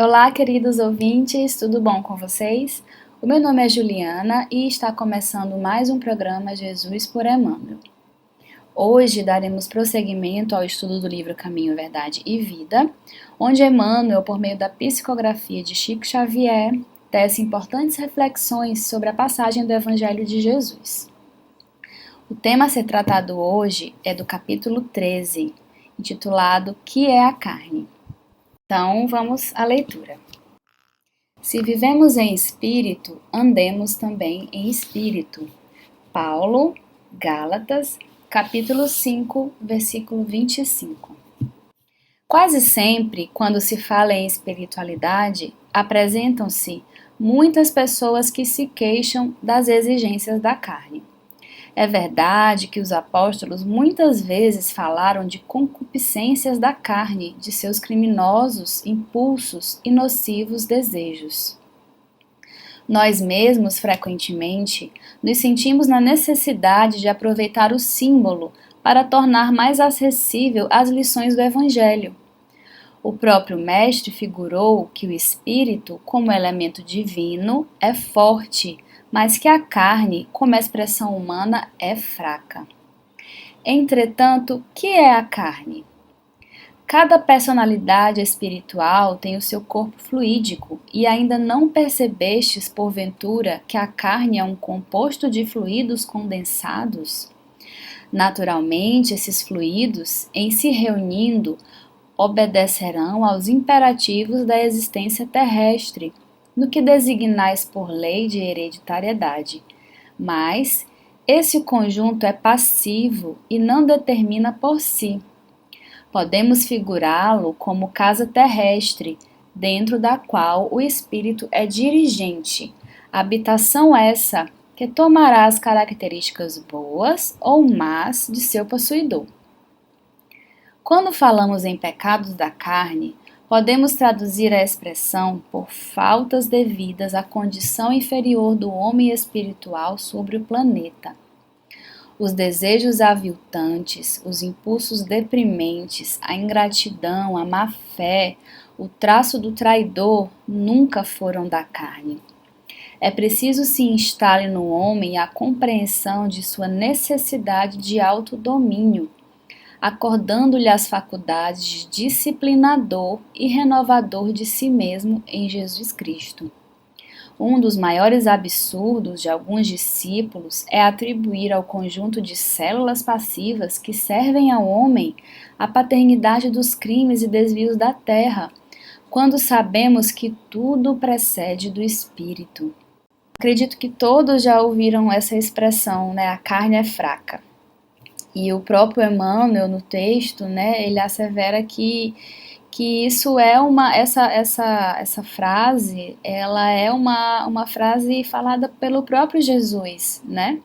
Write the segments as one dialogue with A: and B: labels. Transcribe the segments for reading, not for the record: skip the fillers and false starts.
A: Olá, queridos ouvintes, tudo bom com vocês? O meu nome é Juliana e está começando mais um programa Jesus por Emmanuel. Hoje daremos prosseguimento ao estudo do livro Caminho, Verdade e Vida, onde Emmanuel, por meio da psicografia de Chico Xavier, tece importantes reflexões sobre a passagem do Evangelho de Jesus. O tema a ser tratado hoje é do capítulo 13, intitulado Que é a carne? Então, vamos à leitura. Se vivemos em espírito, andemos também em espírito. Paulo, Gálatas, capítulo 5, versículo 25. Quase sempre, quando se fala em espiritualidade, apresentam-se muitas pessoas que se queixam das exigências da carne. É verdade que os apóstolos muitas vezes falaram de concupiscências da carne, de seus criminosos impulsos e nocivos desejos. Nós mesmos, frequentemente, nos sentimos na necessidade de aproveitar o símbolo para tornar mais acessível as lições do Evangelho. O próprio Mestre figurou que o espírito, como elemento divino, é forte, mas que a carne, como expressão humana, é fraca. Entretanto, que é a carne? Cada personalidade espiritual tem o seu corpo fluídico, e ainda não percebestes, porventura, que a carne é um composto de fluidos condensados? Naturalmente, esses fluidos, em se reunindo, obedecerão aos imperativos da existência terrestre, no que designais por lei de hereditariedade. Mas esse conjunto é passivo e não determina por si. Podemos figurá-lo como casa terrestre, dentro da qual o espírito é dirigente, habitação essa que tomará as características boas ou más de seu possuidor. Quando falamos em pecados da carne, podemos traduzir a expressão por faltas devidas à condição inferior do homem espiritual sobre o planeta. Os desejos aviltantes, os impulsos deprimentes, a ingratidão, a má-fé, o traço do traidor nunca foram da carne. É preciso se instale no homem a compreensão de sua necessidade de autodomínio, acordando-lhe as faculdades de disciplinador e renovador de si mesmo em Jesus Cristo. Um dos maiores absurdos de alguns discípulos é atribuir ao conjunto de células passivas que servem ao homem a paternidade dos crimes e desvios da terra, quando sabemos que tudo precede do espírito. Acredito que todos já ouviram essa expressão, né? A carne é fraca. E o próprio Emmanuel, no texto, né, ele assevera que isso é essa frase, ela é uma frase falada pelo próprio Jesus, né?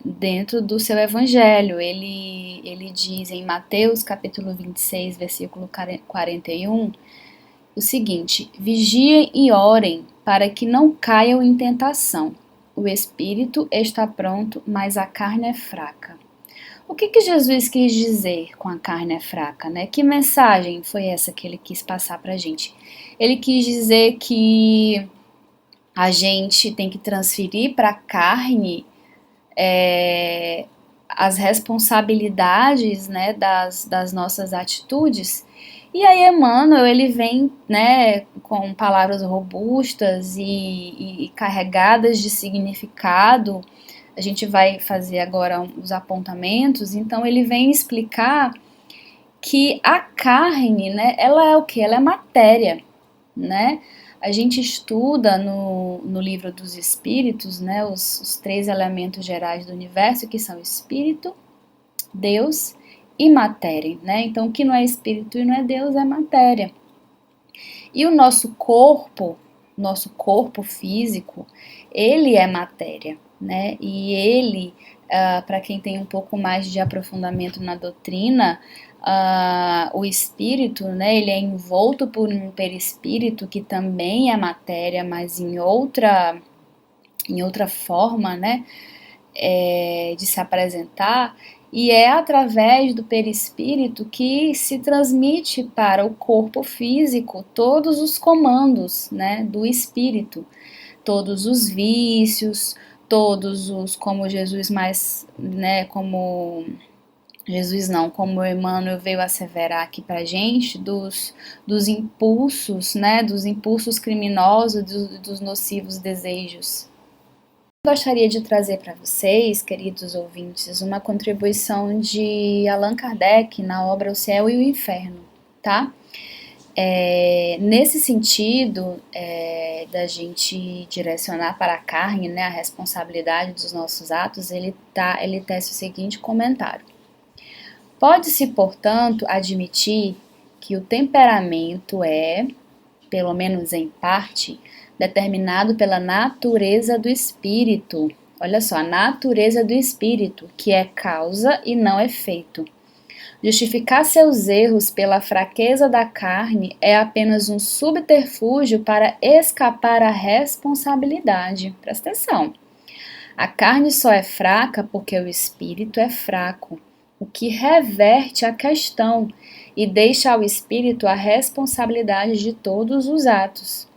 A: Dentro do seu evangelho, ele diz em Mateus capítulo 26, versículo 41, o seguinte: vigiem e orem para que não caiam em tentação. O espírito está pronto, mas a carne é fraca. O que Jesus quis dizer com a carne é fraca, né? Que mensagem foi essa que ele quis passar pra gente? Ele quis dizer que a gente tem que transferir para a carne as responsabilidades, né, das nossas atitudes. E aí Emmanuel, ele vem, né, com palavras robustas e carregadas de significado. A gente vai fazer agora os apontamentos. Então ele vem explicar que a carne, né, ela é o que? Ela é matéria, né? A gente estuda no livro dos espíritos, né, os três elementos gerais do universo, que são espírito, Deus e matéria, né? Então, o que não é espírito e não é Deus é matéria. E o nosso corpo físico, ele é matéria, né? E ele, para quem tem um pouco mais de aprofundamento na doutrina, o espírito, né? Ele é envolto por um perispírito que também é matéria, mas em outra forma, né? De se apresentar. E é através do perispírito que se transmite para o corpo físico todos os comandos, né, do espírito, todos os vícios, todos os, como Jesus mais, né, como Jesus não, como Emmanuel veio asseverar aqui pra gente, dos impulsos, né, dos impulsos criminosos, dos nocivos desejos. Gostaria de trazer para vocês, queridos ouvintes, uma contribuição de Allan Kardec na obra O Céu e o Inferno, tá? Nesse sentido, da gente direcionar para a carne, né, a responsabilidade dos nossos atos, ele tece o seguinte comentário. Pode-se, portanto, admitir que o temperamento é, pelo menos em parte, determinado pela natureza do espírito. Olha só, a natureza do espírito, que é causa e não efeito. Justificar seus erros pela fraqueza da carne é apenas um subterfúgio para escapar à responsabilidade. Presta atenção. A carne só é fraca porque o espírito é fraco, o que reverte a questão e deixa ao espírito a responsabilidade de todos os atos.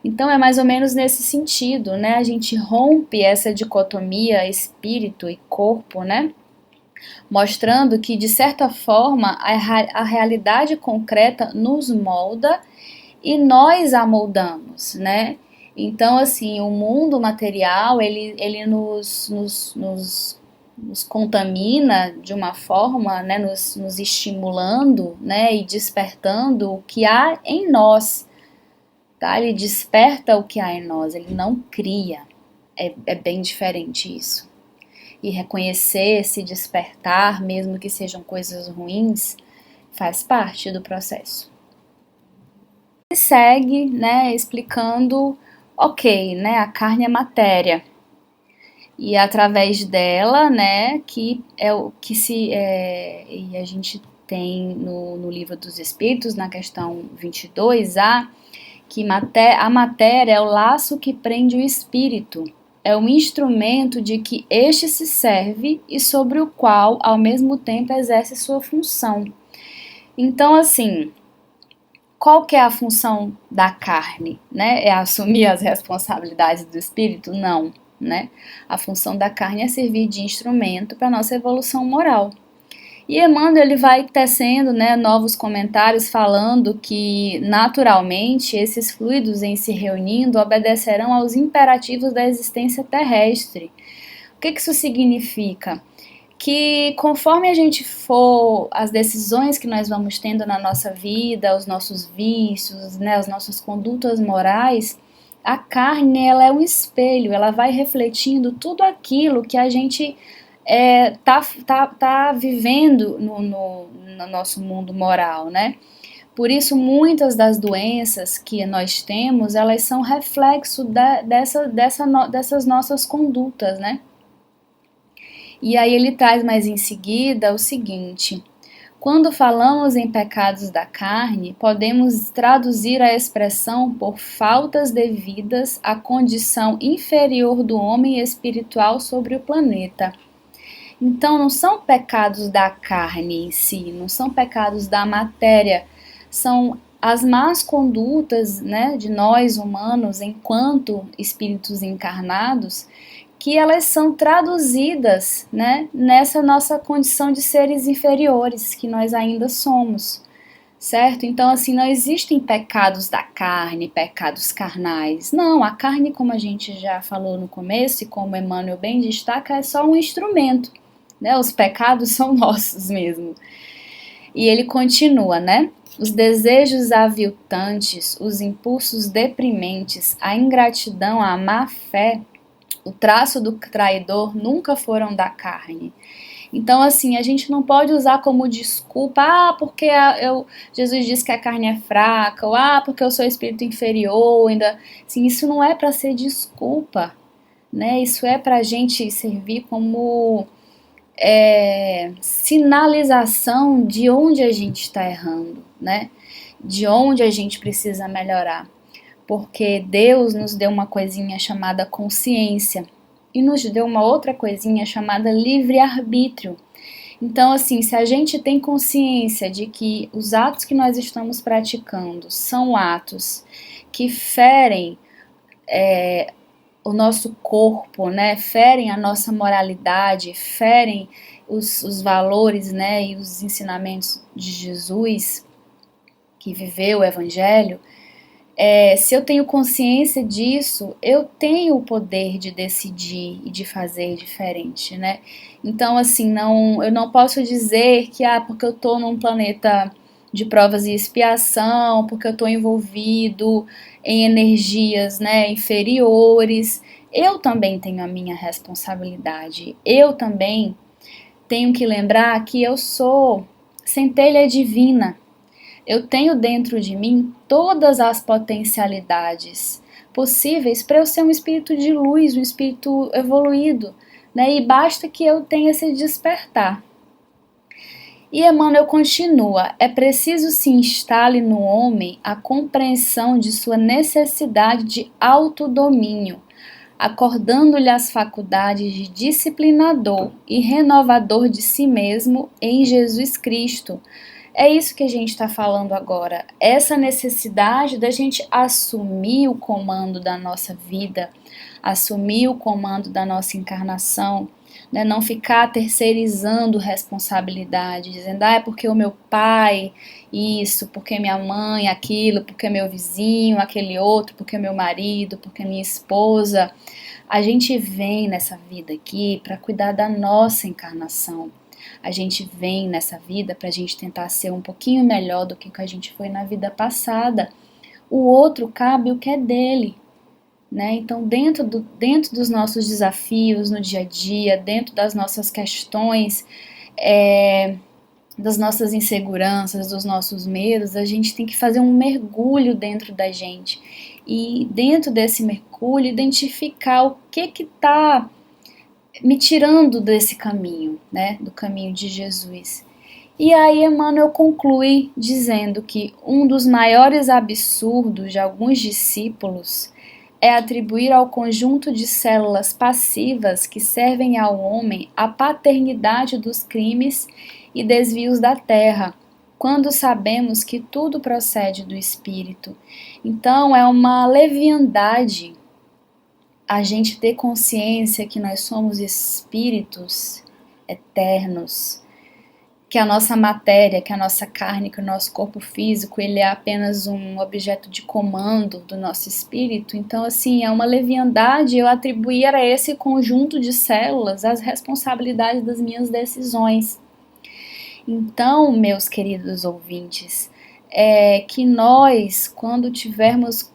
A: Então é mais ou menos nesse sentido, né? A gente rompe essa dicotomia espírito e corpo, né? Mostrando que, de certa forma, a realidade concreta nos molda e nós a moldamos, né? Então, assim, o mundo material, ele nos contamina de uma forma, né, nos estimulando, né, e despertando o que há em nós, tá? Ele desperta o que há em nós, ele não cria, é bem diferente isso. E reconhecer, se despertar, mesmo que sejam coisas ruins, faz parte do processo. Ele segue, né, explicando, ok, né, a carne é matéria, e através dela, né, que é o que e a gente tem no Livro dos Espíritos, na questão 22A, que a matéria é o laço que prende o espírito, é um instrumento de que este se serve e sobre o qual, ao mesmo tempo, exerce sua função. Então, assim, qual que é a função da carne, né? É assumir as responsabilidades do espírito? Não, né? A função da carne é servir de instrumento para a nossa evolução moral. E Emmanuel ele vai tecendo, né, novos comentários falando que, naturalmente, esses fluidos em se reunindo obedecerão aos imperativos da existência terrestre. O que isso significa? Que conforme a gente for, as decisões que nós vamos tendo na nossa vida, os nossos vícios, né, as nossas condutas morais, a carne ela é um espelho, ela vai refletindo tudo aquilo que a gente tá vivendo no nosso mundo moral, né? Por isso, muitas das doenças que nós temos, elas são reflexo dessas nossas condutas, né? E aí ele traz mais em seguida o seguinte: quando falamos em pecados da carne, podemos traduzir a expressão por faltas devidas à condição inferior do homem espiritual sobre o planeta. Então, não são pecados da carne em si, não são pecados da matéria, são as más condutas, né, de nós humanos enquanto espíritos encarnados, que elas são traduzidas, né, nessa nossa condição de seres inferiores que nós ainda somos, certo? Então, assim, não existem pecados da carne, pecados carnais. Não, a carne, como a gente já falou no começo e como Emmanuel bem destaca, é só um instrumento. Né, os pecados são nossos mesmo. E ele continua, né? Os desejos aviltantes, os impulsos deprimentes, a ingratidão, a má fé, o traço do traidor nunca foram da carne. Então, assim, a gente não pode usar como desculpa, porque Jesus disse que a carne é fraca, ou porque eu sou espírito inferior, ainda. Assim, isso não é para ser desculpa, né? Isso é para a gente servir como sinalização de onde a gente está errando, né? De onde a gente precisa melhorar. Porque Deus nos deu uma coisinha chamada consciência e nos deu uma outra coisinha chamada livre-arbítrio. Então, assim, se a gente tem consciência de que os atos que nós estamos praticando são atos que ferem o nosso corpo, né, ferem a nossa moralidade, ferem os valores, né, e os ensinamentos de Jesus, que viveu o Evangelho, se eu tenho consciência disso, eu tenho o poder de decidir e de fazer diferente, né? Então, assim, eu não posso dizer que, porque eu tô num planeta de provas e expiação, porque eu tô envolvido em energias, né, inferiores, eu também tenho a minha responsabilidade. Eu também tenho que lembrar que eu sou centelha divina. Eu tenho dentro de mim todas as potencialidades possíveis para eu ser um espírito de luz, um espírito evoluído, né? E basta que eu tenha esse despertar. E Emmanuel continua: é preciso se instale no homem a compreensão de sua necessidade de autodomínio, acordando-lhe as faculdades de disciplinador e renovador de si mesmo em Jesus Cristo. É isso que a gente está falando agora, essa necessidade da gente assumir o comando da nossa vida, assumir o comando da nossa encarnação, né? Não ficar terceirizando responsabilidade, dizendo, é porque o meu pai isso, porque minha mãe aquilo, porque meu vizinho aquele outro, porque meu marido, porque minha esposa. A gente vem nessa vida aqui para cuidar da nossa encarnação. A gente vem nessa vida para a gente tentar ser um pouquinho melhor do que a gente foi na vida passada. O outro cabe o que é dele, né? Então, dentro dos nossos desafios no dia a dia, dentro das nossas questões, das nossas inseguranças, dos nossos medos, a gente tem que fazer um mergulho dentro da gente. E dentro desse mergulho, identificar o que está me tirando desse caminho, né, do caminho de Jesus. E aí Emmanuel conclui dizendo que um dos maiores absurdos de alguns discípulos é atribuir ao conjunto de células passivas que servem ao homem a paternidade dos crimes e desvios da terra, quando sabemos que tudo procede do espírito. Então é uma leviandade a gente ter consciência que nós somos espíritos eternos, que a nossa matéria, que a nossa carne, que o nosso corpo físico, ele é apenas um objeto de comando do nosso espírito. Então, assim, é uma leviandade eu atribuir a esse conjunto de células as responsabilidades das minhas decisões. Então, meus queridos ouvintes, que nós, quando tivermos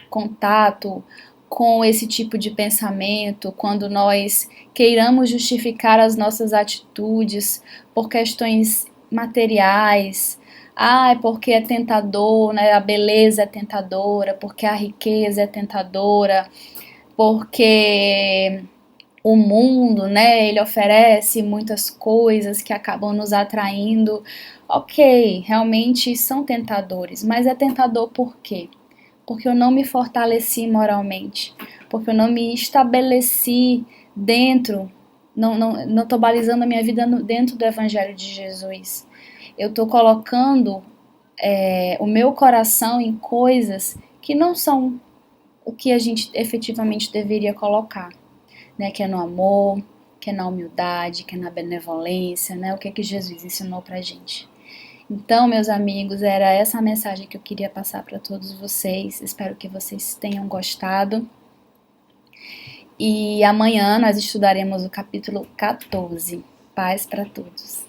A: contato com esse tipo de pensamento, quando nós queiramos justificar as nossas atitudes por questões materiais, é porque é tentador, né? A beleza é tentadora, porque a riqueza é tentadora, porque o mundo, né, ele oferece muitas coisas que acabam nos atraindo. Ok, realmente são tentadores, mas é tentador por quê? Porque eu não me fortaleci moralmente, porque eu não me estabeleci dentro, não estou balizando a minha vida dentro do Evangelho de Jesus. Eu estou colocando o meu coração em coisas que não são o que a gente efetivamente deveria colocar, né? Que é no amor, que é na humildade, que é na benevolência, né? O que Jesus ensinou pra gente. Então, meus amigos, era essa a mensagem que eu queria passar para todos vocês. Espero que vocês tenham gostado. E amanhã nós estudaremos o capítulo 14, Paz para Todos.